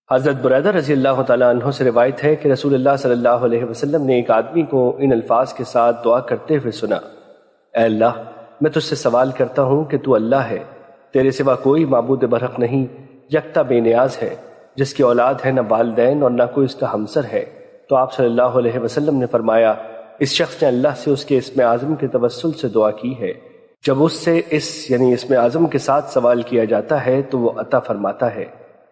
حضرت بریدہ رضی اللہ تعالیٰ عنہ سے روایت ہے کہ رسول اللہ صلی اللہ علیہ وسلم نے ایک آدمی کو ان الفاظ کے ساتھ دعا کرتے ہوئے سنا: اے اللہ، میں تجھ سے سوال کرتا ہوں کہ تو اللہ ہے، تیرے سوا کوئی معبود برحق نہیں، یکتا بے نیاز ہے، جس کی اولاد ہے نہ والدین اور نہ کوئی اس کا ہمسر ہے۔ تو آپ صلی اللہ علیہ وسلم نے فرمایا: اس شخص نے اللہ سے اس کے اسم اعظم کے توسل سے دعا کی ہے۔ جب اس سے یعنی اسم اعظم کے ساتھ سوال کیا جاتا ہے تو وہ عطا فرماتا ہے،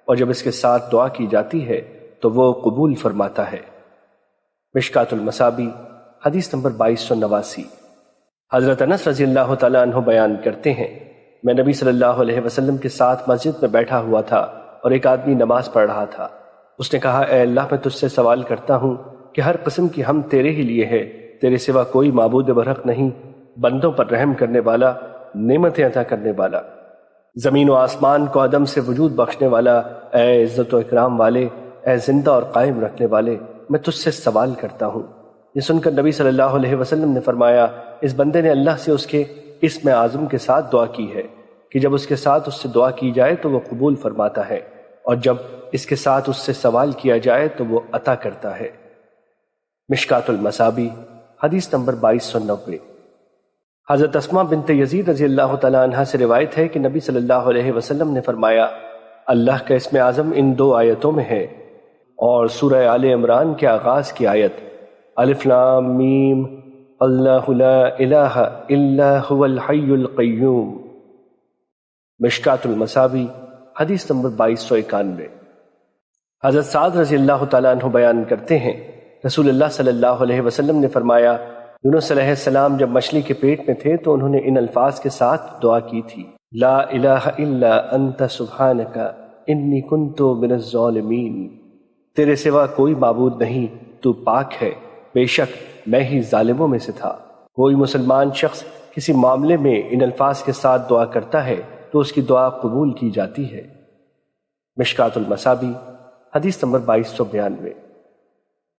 اور جب اس کے ساتھ دعا کی جاتی ہے تو وہ قبول فرماتا ہے۔ مشکات المصابیح حدیث نمبر 2289۔ حضرت انس رضی اللہ تعالیٰ عنہ بیان کرتے ہیں، میں نبی صلی اللہ علیہ وسلم کے ساتھ مسجد میں بیٹھا ہوا تھا اور ایک آدمی نماز پڑھ رہا تھا۔ اس نے کہا: اے اللہ، میں تجھ سے سوال کرتا ہوں کہ ہر قسم کی حمد تیرے ہی لیے ہے، تیرے سوا کوئی معبود برحق نہیں، بندوں پر رحم کرنے والا، نعمتیں عطا کرنے والا، زمین و آسمان کو عدم سے وجود بخشنے والا، اے عزت و اکرام والے، اے زندہ اور قائم رکھنے والے، میں تجھ سے سوال کرتا ہوں۔ یہ سن کر نبی صلی اللہ علیہ وسلم نے فرمایا: اس بندے نے اللہ سے اس کے اسم اعظم کے ساتھ دعا کی ہے کہ جب اس کے ساتھ اس سے دعا کی جائے تو وہ قبول فرماتا ہے، اور جب اس کے ساتھ اس سے سوال کیا جائے تو وہ عطا کرتا ہے۔ مشکات المصابیح حدیث نمبر 2290۔ حضرت اسماء بنت یزید رضی اللہ تعالیٰ عنہ سے روایت ہے کہ نبی صلی اللہ علیہ وسلم نے فرمایا: اللہ کا اسم اعظم ان دو آیتوں میں ہے، اور سورہ آل عمران کے آغاز کی آیت الف لام میم اللہ لا الہ الا هو الحی القیوم۔ مشکات المصابیح حدیث نمبر 2291۔ حضرت سعد رضی اللہ تعالیٰ عنہ بیان کرتے ہیں، رسول اللہ صلی اللہ علیہ وسلم نے فرمایا: یونس علیہ السلام جب مچھلی کے پیٹ میں تھے تو انہوں نے ان الفاظ کے ساتھ دعا کی تھی: لا الہ الا انت سبحانک انی کنت من الظالمین۔ تیرے سوا کوئی معبود نہیں، تو پاک ہے، بے شک میں ہی ظالموں میں سے تھا۔ کوئی مسلمان شخص کسی معاملے میں ان الفاظ کے ساتھ دعا کرتا ہے تو اس کی دعا قبول کی جاتی ہے۔ مشکات المصابیح حدیث نمبر 2292۔